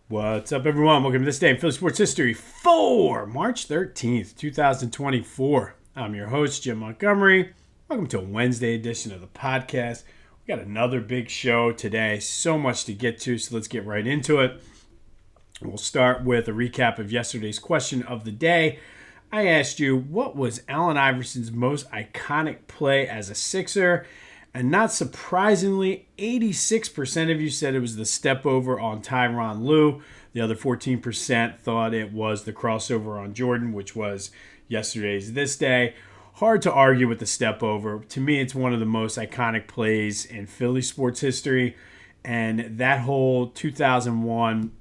What's up, everyone? Welcome to this day in Philly sports history for March 13th, 2024. I'm your host, Jim Montgomery. Welcome to a Wednesday edition of the podcast. We got another big show today. So much to get to, so let's get right into it. We'll start with a recap of yesterday's question of the day. I asked you, what was Allen Iverson's most iconic play as a Sixer? And not surprisingly, 86% of you said it was the step over on Tyronn Lue. The other 14% thought it was the crossover on Jordan, which was yesterday's this day. Hard to argue with the step over. To me, it's one of the most iconic plays in Philly sports history. And that whole 2001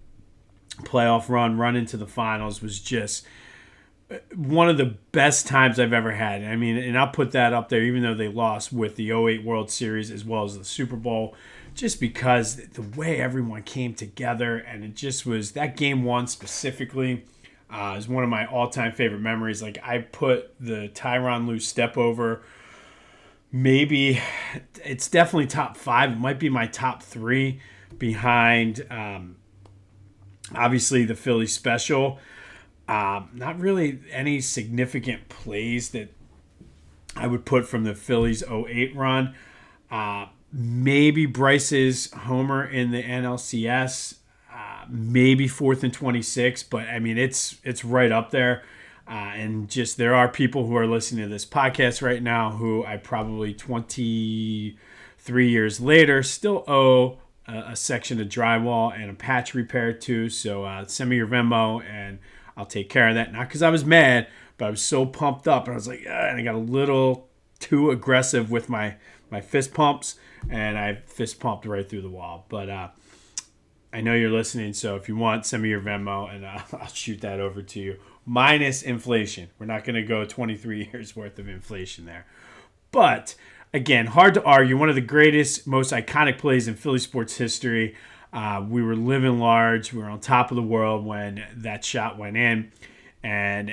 playoff run into the finals was just one of the best times I've ever had. I mean, and I'll put that up there, even though they lost with the '08 World Series as well as the Super Bowl, just because the way everyone came together, and it just was that game one specifically is one of my all-time favorite memories. Like, I put the Tyronn Lue step over, maybe it's definitely top five. It might be my top three behind, obviously, the Philly special. Not really any significant plays that I would put from the Phillies '08 run. Maybe Bryce's homer in the NLCS. Maybe 4th and 26, but I mean it's right up there. And just there are people who are listening to this podcast right now who I probably 23 years later still owe a section of drywall and a patch repair to. So send me your Venmo and I'll take care of that. Not because I was mad, but I was so pumped up. And I was like, and I got a little too aggressive with my fist pumps. And I fist pumped right through the wall. But I know you're listening. So if you want, send me your Venmo and I'll shoot that over to you. Minus inflation. We're not going to go 23 years worth of inflation there. But again, hard to argue. One of the greatest, most iconic plays in Philly sports history. We were living large. We were on top of the world when that shot went in. And,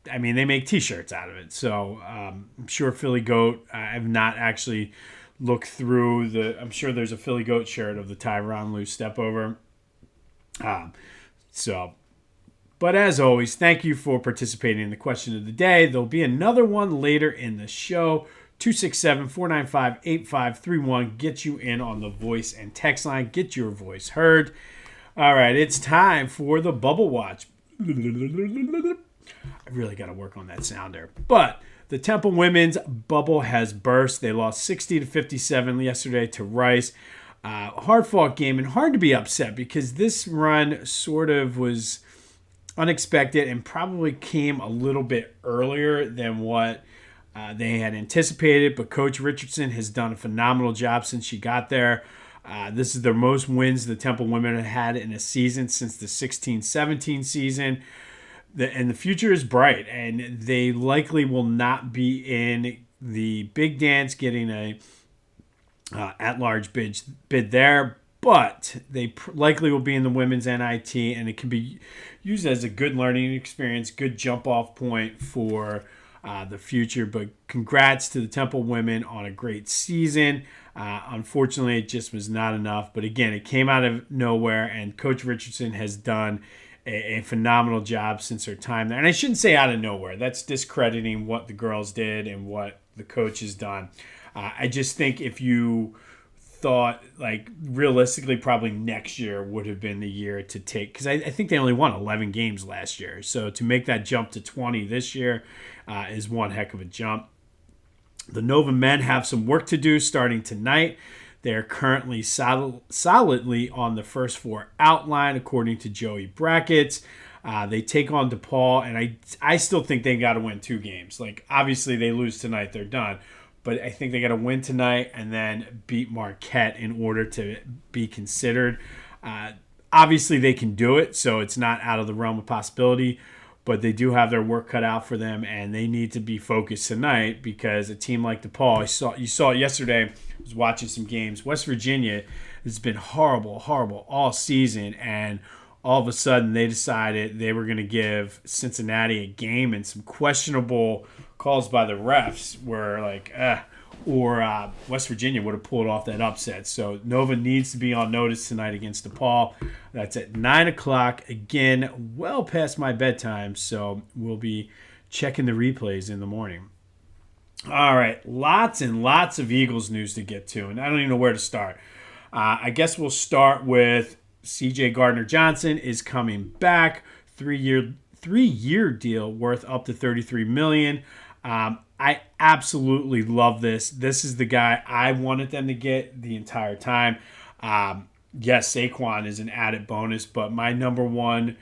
I mean, they make T-shirts out of it. So I'm sure Philly Goat, I have not actually looked through I'm sure there's a Philly Goat shirt of the Tyronn Lue step over. But as always, thank you for participating in the question of the day. There'll be another one later in the show. 267-495-8531. Get you in on the voice and text line. Get your voice heard. All right, it's time for the Bubble Watch. I really got to work on that sound there. But the Temple women's bubble has burst. They lost 60-57 yesterday to Rice. Hard-fought game and hard to be upset because this run sort of was unexpected and probably came a little bit earlier than what they had anticipated, but Coach Richardson has done a phenomenal job since she got there. This is the most wins the Temple women have had in a season since the 16-17 season. And the future is bright, and they likely will not be in the big dance getting a at-large bid there, but they likely will be in the women's NIT, and it can be used as a good learning experience, good jump-off point for the future. But congrats to the Temple women on a great season. Unfortunately, it just was not enough. But again, it came out of nowhere, and Coach Richardson has done a phenomenal job since her time there. And I shouldn't say out of nowhere. That's discrediting what the girls did and what the coach has done. I just think if you thought, like, realistically, probably next year would have been the year to take, because I think they only won 11 games last year. So to make that jump to 20 this year is one heck of a jump. The Nova men have some work to do starting tonight. They're currently solidly on the first four outline, according to Joey Brackets. They take on DePaul, and I still think they got to win 2 games. Like, obviously, they lose tonight, they're done. But I think they got to win tonight and then beat Marquette in order to be considered. Obviously, they can do it, so it's not out of the realm of possibility. But they do have their work cut out for them, and they need to be focused tonight because a team like DePaul, you saw it yesterday. I was watching some games. West Virginia has been horrible all season, and all of a sudden they decided they were going to give Cincinnati a game, and some questionable calls by the refs were like, or West Virginia would have pulled off that upset. So Nova needs to be on notice tonight against DePaul. That's at 9 o'clock. Again, well past my bedtime, so we'll be checking the replays in the morning. All right, lots and lots of Eagles news to get to, and I don't even know where to start. I guess we'll start with C.J. Gardner-Johnson is coming back, three-year deal worth up to $33 million. I absolutely love this. This is the guy I wanted them to get the entire time. Yes, Saquon is an added bonus, but my number one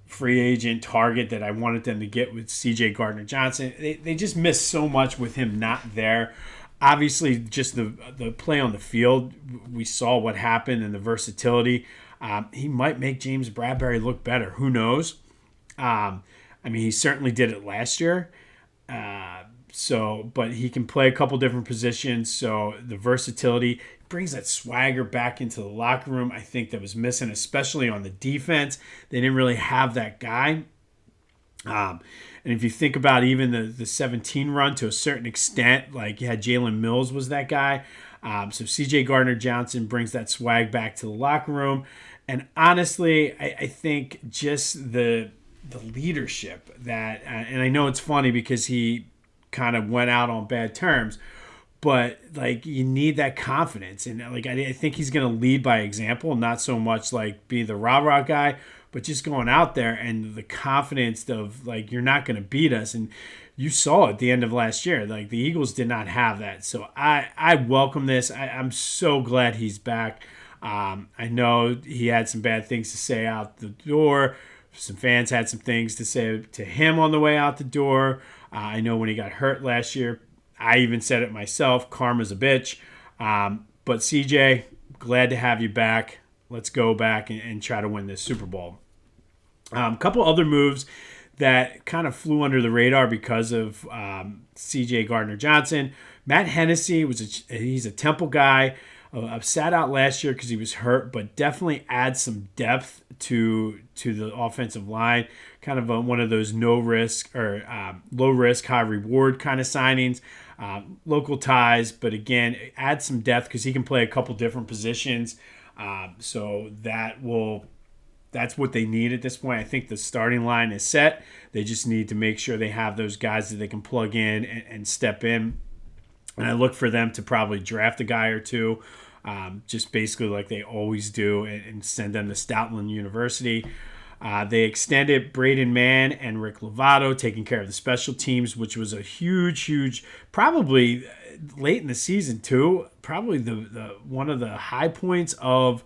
free agent target that I wanted them to get with C.J. Gardner-Johnson, they just missed so much with him not there. Obviously, just the play on the field, we saw what happened and the versatility. He might make James Bradbury look better. Who knows? I mean, he certainly did it last year. But he can play a couple different positions. So the versatility brings that swagger back into the locker room. I think that was missing, especially on the defense. They didn't really have that guy. And if you think about even the 17 run to a certain extent, like you had Jalen Mills was that guy. So C.J. Gardner-Johnson brings that swag back to the locker room. And honestly, I think just the leadership that, and I know it's funny because he kind of went out on bad terms, but like you need that confidence. And like I think he's going to lead by example, not so much like be the rah-rah guy, but just going out there and the confidence of like, you're not going to beat us. And you saw at the end of last year, like the Eagles did not have that. So I welcome this. I'm so glad he's back. I know he had some bad things to say out the door. Some fans had some things to say to him on the way out the door. I know when he got hurt last year, I even said it myself, karma's a bitch. But CJ, glad to have you back. Let's go back and try to win this Super Bowl. A couple other moves that kind of flew under the radar because of CJ Gardner-Johnson. Matt Hennessy, he's a Temple guy. Sat out last year because he was hurt, but definitely adds some depth to the offensive line. Kind of one of those no risk or low risk, high reward kind of signings. Local ties, but again, add some depth because he can play a couple different positions. So that's what they need at this point. I think the starting line is set. They just need to make sure they have those guys that they can plug in and step in. And I look for them to probably draft a guy or two, just basically like they always do, and send them to Stoutland University. They extended Braden Mann and Rick Lovato, taking care of the special teams, which was a huge, probably late in the season too. Probably the one of the high points of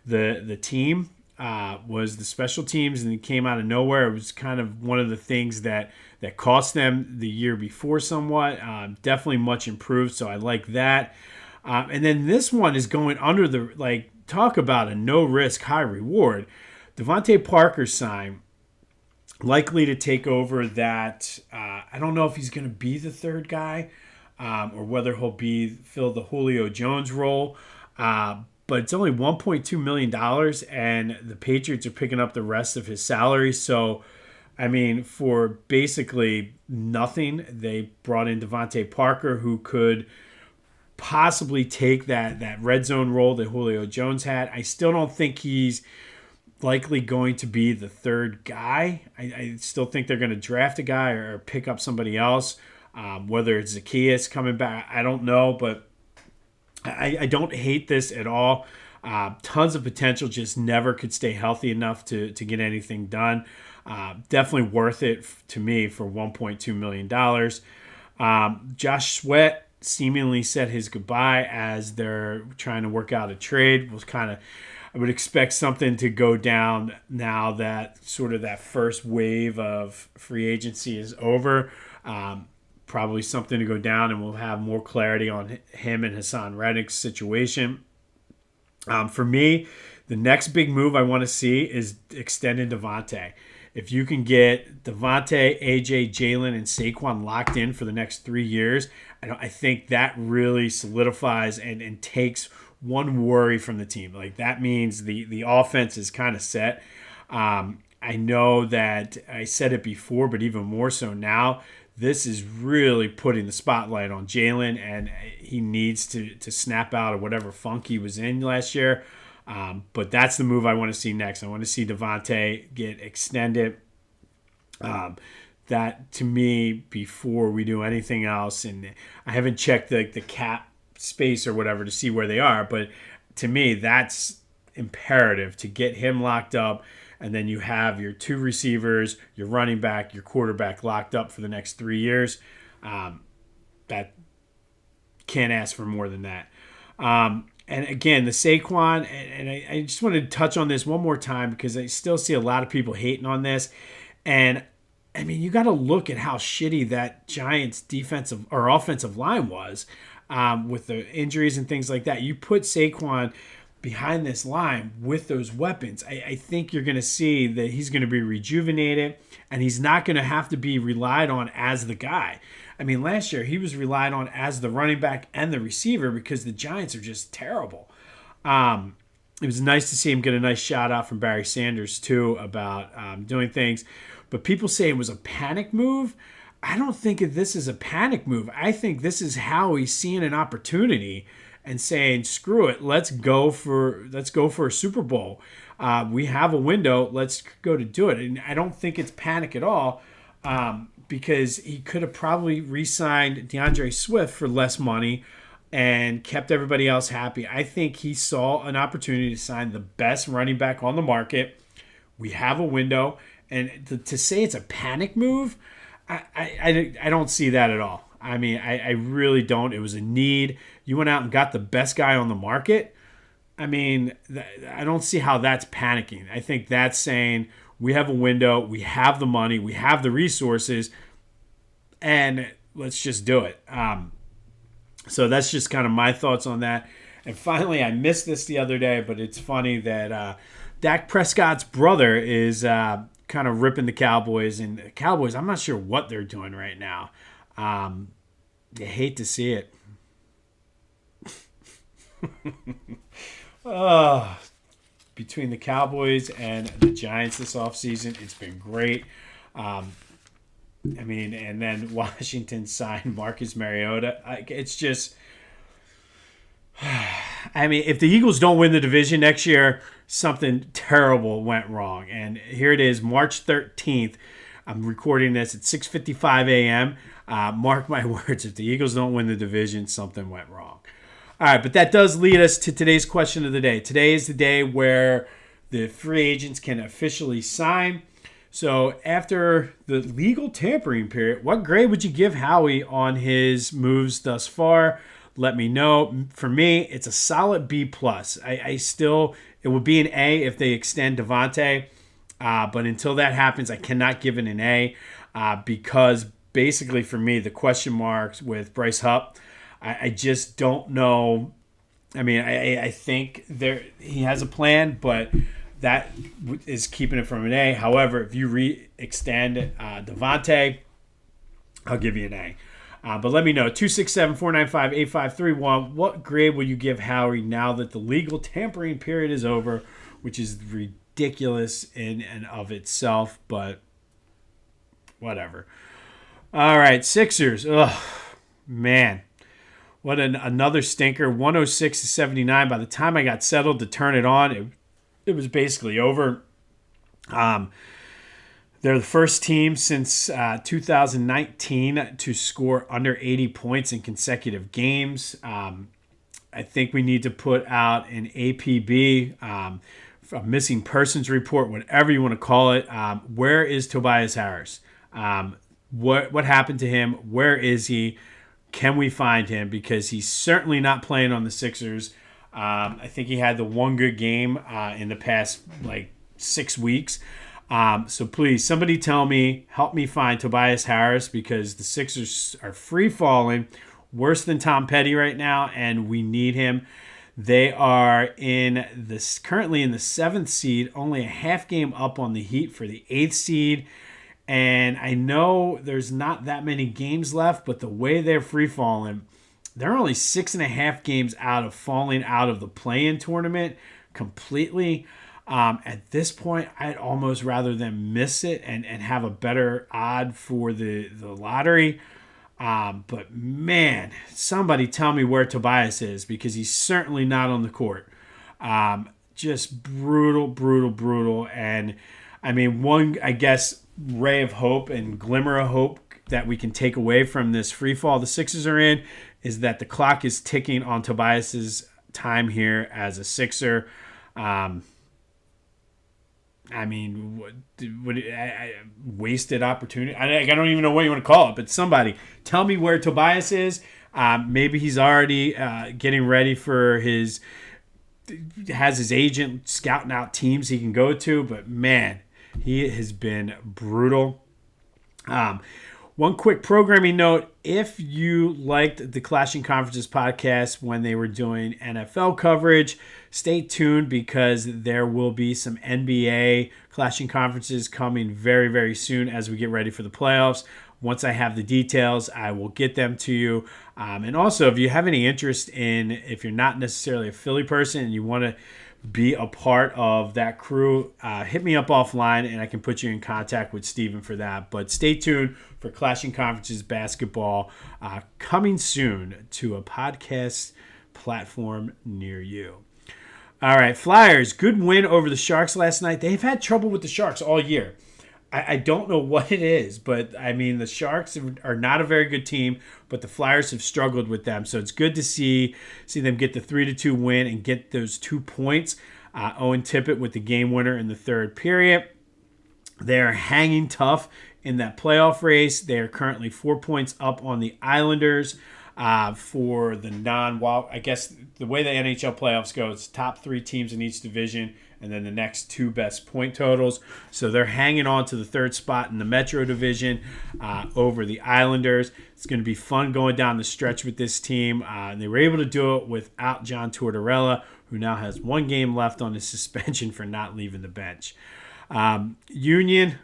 the team was the special teams, and it came out of nowhere. It was kind of one of the things that cost them the year before somewhat. Definitely much improved, so I like that. And then this one is going under the, talk about a no-risk, high-reward. Devontae Parker signed, likely to take over that. I don't know if he's going to be the third guy or whether he'll fill the Julio Jones role. But it's only $1.2 million, and the Patriots are picking up the rest of his salary. So, I mean, for basically nothing, they brought in Devontae Parker, who could possibly take that red zone role that Julio Jones had. I still don't think he's likely going to be the third guy. I still think they're going to draft a guy or pick up somebody else. Whether it's Zacchaeus coming back, I don't know, but I don't hate this at all. Tons of potential, just never could stay healthy enough to get anything done. Definitely worth it to me for $1.2 million. Josh Sweat seemingly said his goodbye as they're trying to work out a trade. I would expect something to go down now that sort of that first wave of free agency is over. Probably something to go down, and we'll have more clarity on him and Hassan Reddick's situation. For me, the next big move I want to see is extending Devontae. If you can get Devontae, AJ, Jalen, and Saquon locked in for the next 3 years, I think that really solidifies and takes one worry from the team. Like, that means the offense is kind of set. I know that I said it before, but even more so now, this is really putting the spotlight on Jalen, and he needs to snap out of whatever funk he was in last year. But that's the move I want to see next. I want to see Devontae get extended. That to me, before we do anything else, and I haven't checked the cap space or whatever to see where they are, but to me, that's imperative to get him locked up. And then you have your two receivers, your running back, your quarterback locked up for the next 3 years. That can't ask for more than that. And again, the Saquon, and I just want to touch on this one more time because I still see a lot of people hating on this. And I mean, you got to look at how shitty that Giants defensive or offensive line was with the injuries and things like that. You put Saquon behind this line with those weapons, I think you're going to see that he's going to be rejuvenated, and he's not going to have to be relied on as the guy. I mean, last year he was relied on as the running back and the receiver because the Giants are just terrible. It was nice to see him get a nice shout out from Barry Sanders too about doing things, but people say it was a panic move. I don't think this is a panic move. I think this is Howie seeing an opportunity and saying, "Screw it, let's go for a Super Bowl. We have a window. Let's go to do it." And I don't think it's panic at all, because he could have probably re-signed DeAndre Swift for less money and kept everybody else happy. I think he saw an opportunity to sign the best running back on the market. We have a window, and to say it's a panic move, I don't see that at all. I mean, I really don't. It was a need. You went out and got the best guy on the market. I mean, I don't see how that's panicking. I think that's saying we have a window, we have the money, we have the resources, and let's just do it. So that's just kind of my thoughts on that. And finally, I missed this the other day, but it's funny that Dak Prescott's brother is kind of ripping the Cowboys. And the Cowboys, I'm not sure what they're doing right now. You hate to see it. Between the Cowboys and the Giants this offseason, it's been great. I mean, and then Washington signed Marcus Mariota. It's just, I mean, if the Eagles don't win the division next year, something terrible went wrong. And here it is, March 13th. I'm recording this at 6:55 a.m. Mark my words, if the Eagles don't win the division, something went wrong. All right, but that does lead us to today's question of the day. Today is the day where the free agents can officially sign. So after the legal tampering period, what grade would you give Howie on his moves thus far? Let me know. For me, it's a solid B+. It would be an A if they extend Devontae. But until that happens, I cannot give it an A because basically for me, the question marks with Bryce Hupp, I just don't know. I mean, I think he has a plan, but that is keeping it from an A. However, if you extend Devontae, I'll give you an A. But let me know, 267-495-8531, what grade will you give Howie now that the legal tampering period is over, which is ridiculous in and of itself, but whatever. All right, Sixers. Oh, man. What another stinker, 106-79. By the time I got settled to turn it on, it was basically over. They're the first team since 2019 to score under 80 points in consecutive games. I think we need to put out an APB, a missing persons report, whatever you want to call it. Where is Tobias Harris? What happened to him? Where is he? Can we find him? Because he's certainly not playing on the Sixers. I think he had the one good game in the past 6 weeks. So please, somebody help me find Tobias Harris, because the Sixers are free falling, worse than Tom Petty right now, and we need him. They are currently in the 7th seed, only a half game up on the Heat for the 8th seed. And I know there's not that many games left, but the way they're free falling, they're only 6.5 games out of falling out of the play-in tournament completely. At this point, I'd almost rather them miss it and have a better odd for the lottery. But man, somebody tell me where Tobias is, because he's certainly not on the court. Just brutal, brutal, brutal. And I mean, one, I guess, ray of hope and glimmer of hope that we can take away from this free fall the Sixers are in is that the clock is ticking on Tobias's time here as a Sixer. I mean, wasted opportunity. I don't even know what you want to call it, but somebody tell me where Tobias is. Maybe he's already getting ready for has his agent scouting out teams he can go to, but man, he has been brutal. One quick programming note: if you liked the Clashing Conferences podcast when they were doing NFL coverage, stay tuned, because there will be some NBA Clashing Conferences coming very, very soon as we get ready for the playoffs. Once I have the details, I will get them to you. And also, if you have any interest if you're not necessarily a Philly person and you want to be a part of that crew, hit me up offline and I can put you in contact with Steven for that. But stay tuned for Clashing Conferences basketball coming soon to a podcast platform near you. All right, Flyers, good win over the Sharks last night. They've had trouble with the Sharks all year. I don't know what it is, but I mean, the Sharks are not a very good team, but the Flyers have struggled with them. So it's good to see them get the 3-2 win and get those 2 points. Owen Tippett with the game winner in the third period. They're hanging tough in that playoff race. They are currently 4 points up on the Islanders for the non-wild. I guess the way the NHL playoffs go, it's top 3 teams in each division, and then the next 2 best point totals. So they're hanging on to the 3rd spot in the Metro Division over the Islanders. It's going to be fun going down the stretch with this team. They were able to do it without John Tortorella, who now has 1 game left on his suspension for not leaving the bench. Union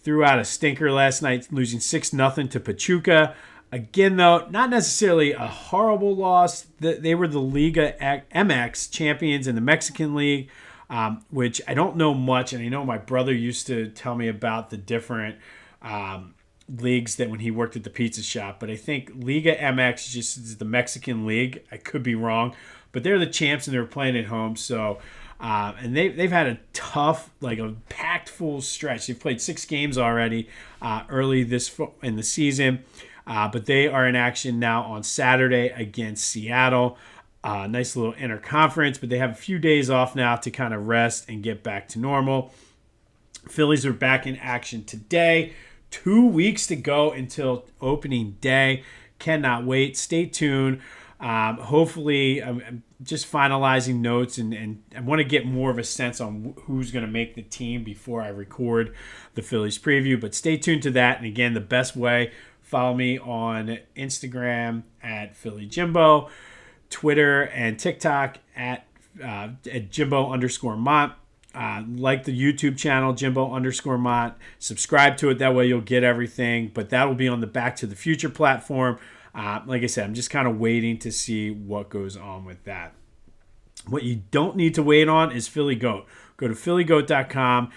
threw out a stinker last night, losing 6-0 to Pachuca. Again, though, not necessarily a horrible loss. They were the Liga MX champions in the Mexican League, which I don't know much. And I know my brother used to tell me about the different leagues that when he worked at the pizza shop. But I think Liga MX just is the Mexican League. I could be wrong. But they're the champs and they're playing at home. So, and they've had a tough, a packed full stretch. They've played 6 games already early in the season. But they are in action now on Saturday against Seattle. Nice little interconference, but they have a few days off now to kind of rest and get back to normal. Phillies are back in action today. 2 weeks to go until opening day. Cannot wait. Stay tuned. Hopefully, I'm just finalizing notes, and I want to get more of a sense on who's going to make the team before I record the Phillies preview. But stay tuned to that. And again, the best way, follow me on Instagram at PhillyJimbo, Twitter and TikTok at Jimbo_Mont. Like the YouTube channel, Jimbo_Mont. Subscribe to it. That way you'll get everything. But that will be on the Back to the Future platform. Like I said, I'm just kind of waiting to see what goes on with that. What you don't need to wait on is Philly Goat. Go to phillygoat.com.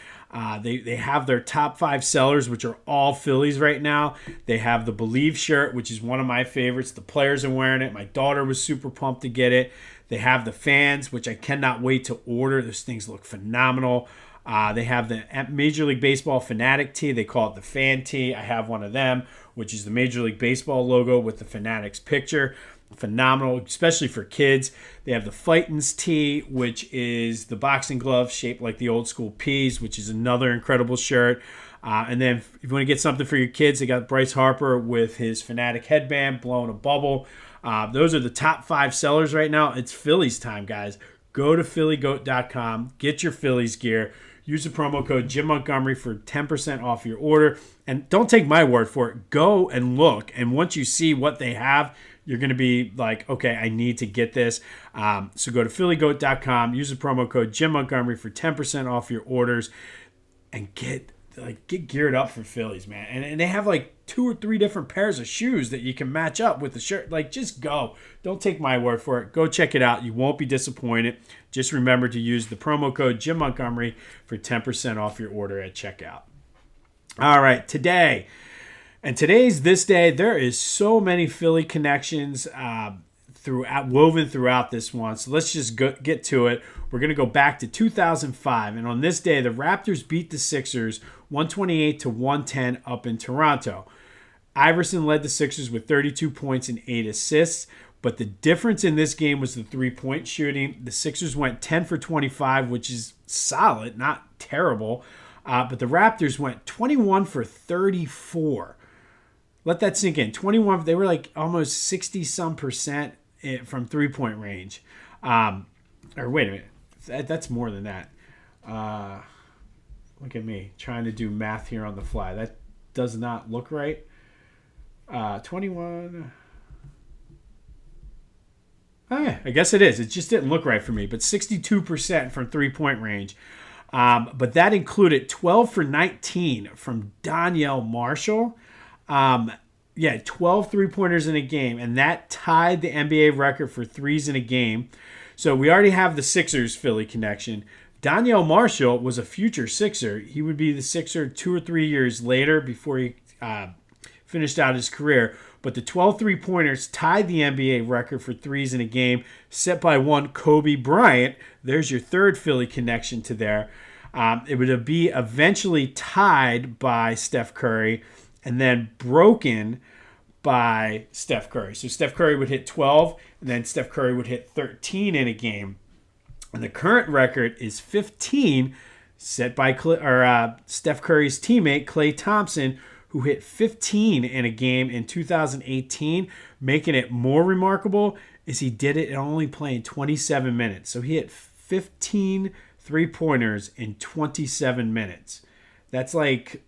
They have their top 5 sellers, which are all Phillies right now. They have the Believe shirt, which is one of my favorites. The players are wearing it. My daughter was super pumped to get it. They have the fans, which I cannot wait to order. Those things look phenomenal. They have the Major League Baseball Fanatic tee. They call it the Fan tee. I have one of them, which is the Major League Baseball logo with the Fanatics picture. Phenomenal, especially for kids. They have the Fightins tee, which is the boxing glove shaped like the old school P's, which is another incredible shirt. And then if you want to get something for your kids, they got Bryce Harper with his Fanatic headband blowing a bubble. Those are the top 5 sellers right now. It's Phillies time, guys. Go to phillygoat.com, get your Phillies gear. Use the promo code Jim Montgomery for 10% off your order. And don't take my word for it. Go and look. And once you see what they have, you're going to be like, okay, I need to get this. So go to phillygoat.com. Use the promo code Jim Montgomery for 10% off your orders. And get like get geared up for Phillies, man. And they have like 2 or 3 different pairs of shoes that you can match up with the shirt. Like, just go. Don't take my word for it. Go check it out. You won't be disappointed. Just remember to use the promo code Jim Montgomery for 10% off your order at checkout. All right, today's this day. There is so many Philly connections woven throughout this one. So let's just get to it. We're going to go back to 2005. And on this day, the Raptors beat the Sixers 128-110 up in Toronto. Iverson led the Sixers with 32 points and 8 assists. But the difference in this game was the three-point shooting. The Sixers went 10 for 25, which is solid, not terrible. But the Raptors went 21 for 34. Let that sink in. 21, they were like almost 60-some percent from three-point range. Or wait a minute. That's more than that. Look at me trying to do math here on the fly. That does not look right. 21. Oh, yeah, I guess it is. It just didn't look right for me. But 62% from three-point range. But that included 12 for 19 from Donyell Marshall. 12 three-pointers in a game. And that tied the NBA record for threes in a game. So we already have the Sixers Philly connection. Donyell Marshall was a future Sixer. He would be the Sixer 2 or 3 years later before he finished out his career. But the 12 three-pointers tied the NBA record for threes in a game, set by one Kobe Bryant. There's your third Philly connection to there. It would be eventually tied by Steph Curry and then broken by Steph Curry. So Steph Curry would hit 12, and then Steph Curry would hit 13 in a game. And the current record is 15, set by Steph Curry's teammate, Klay Thompson, who hit 15 in a game in 2018. Making it more remarkable is he did it only playing 27 minutes. So he hit 15 three-pointers in 27 minutes. That's like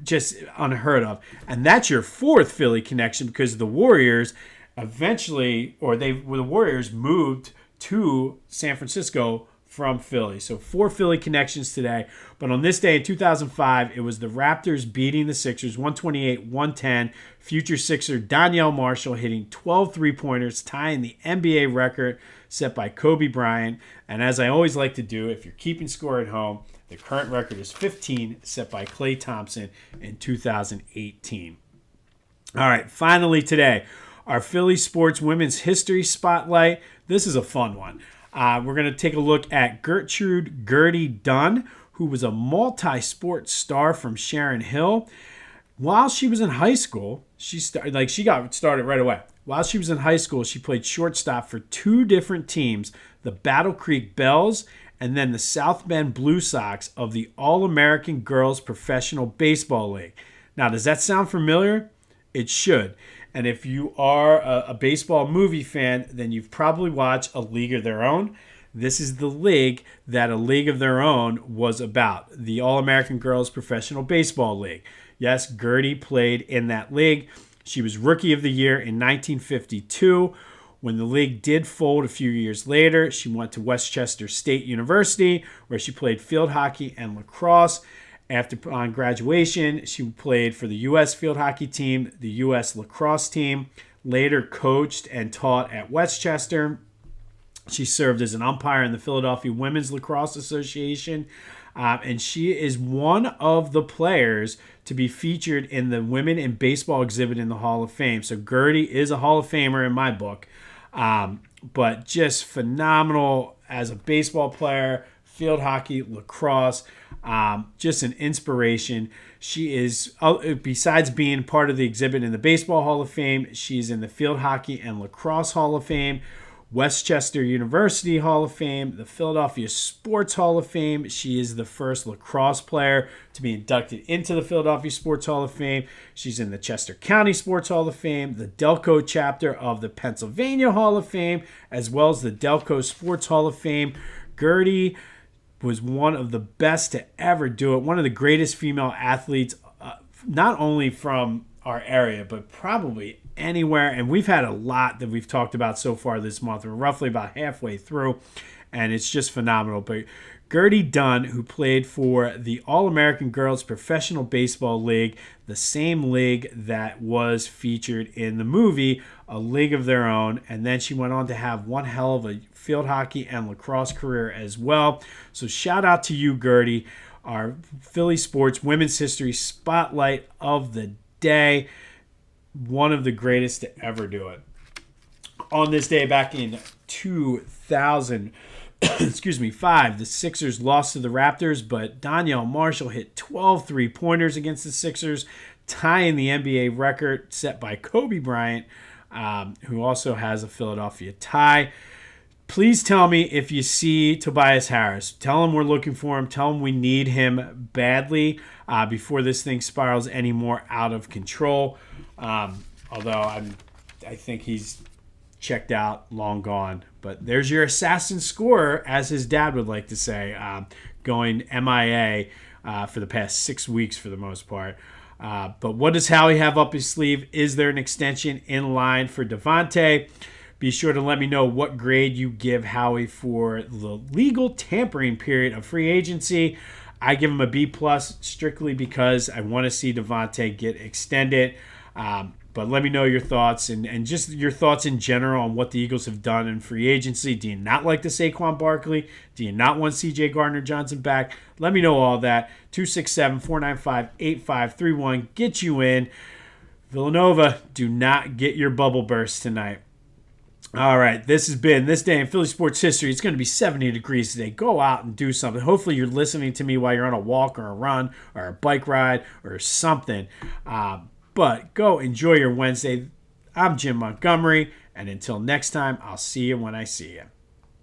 just unheard of. And that's your fourth Philly connection because the Warriors the Warriors moved to San Francisco from Philly. So 4 Philly connections today. But on this day in 2005, it was the Raptors beating the Sixers 128-110. Future Sixer Donyell Marshall hitting 12 three-pointers, tying the NBA record set by Kobe Bryant. And as I always like to do, if you're keeping score at home, the current record is 15, set by Klay Thompson in 2018. All right, finally today, our Philly Sports Women's History Spotlight. This is a fun one. We're going to take a look at Gertie Dunn, who was a multi-sport star from Sharon Hill. While she was in high school, she got started right away. While she was in high school, she played shortstop for 2 different teams, the Battle Creek Bells and then the South Bend Blue Sox of the All-American Girls Professional Baseball League. Now, does that sound familiar? It should. And if you are a baseball movie fan, then you've probably watched A League of Their Own. This is the league that A League of Their Own was about, the All-American Girls Professional Baseball League. Yes, Gertie played in that league. She was Rookie of the Year in 1952. When the league did fold a few years later, she went to Westchester State University, where she played field hockey and lacrosse. On graduation, she played for the U.S. field hockey team, the U.S. lacrosse team, later coached and taught at Westchester. She served as an umpire in the Philadelphia Women's Lacrosse Association, and she is one of the players to be featured in the Women in Baseball exhibit in the Hall of Fame. So Gertie is a Hall of Famer in my book, but just phenomenal as a baseball player, field hockey, lacrosse, just an inspiration. She is, besides being part of the exhibit in the Baseball Hall of Fame, she's in the Field Hockey and Lacrosse Hall of Fame, Westchester University Hall of Fame, the Philadelphia Sports Hall of Fame. She is the first lacrosse player to be inducted into the Philadelphia Sports Hall of Fame. She's in the Chester County Sports Hall of Fame, the Delco chapter of the Pennsylvania Hall of Fame, as well as the Delco Sports Hall of Fame. Gertie was one of the best to ever do it, one of the greatest female athletes, not only from our area, but probably anywhere. And we've had a lot that we've talked about so far this month. We're roughly about halfway through. and it's just phenomenal. But Gertie Dunn, who played for the All-American Girls Professional Baseball League, the same league that was featured in the movie, A League of Their Own, and then she went on to have one hell of a field hockey and lacrosse career as well. So shout out to you, Gertie, our Philly sports women's history spotlight of the day. One of the greatest to ever do it. On this day back in 2000, 5, the Sixers lost to the Raptors, but Donyell Marshall hit 12 three-pointers against the Sixers, tying the NBA record set by Kobe Bryant, who also has a Philadelphia tie. Please tell me if you see Tobias Harris. Tell him we're looking for him. Tell him we need him badly before this thing spirals any more out of control. Although I think he's checked out, long gone. But there's your assassin scorer, as his dad would like to say, going MIA for the past 6 weeks for the most part. But what does Howie have up his sleeve? Is there an extension in line for Devontae? Be sure to let me know what grade you give Howie for the legal tampering period of free agency. I give him a B+, strictly because I want to see Devontae get extended. But let me know your thoughts and just your thoughts in general on what the Eagles have done in free agency. Do you not like the Saquon Barkley? Do you not want CJ Gardner-Johnson back? Let me know all that. 267-495-8531. Get you in. Villanova, do not get your bubble burst tonight. All right, this has been This Day in Philly Sports History. It's going to be 70 degrees today. Go out and do something. Hopefully you're listening to me while you're on a walk or a run or a bike ride or something. But go enjoy your Wednesday. I'm Jim Montgomery, and until next time, I'll see you when I see you.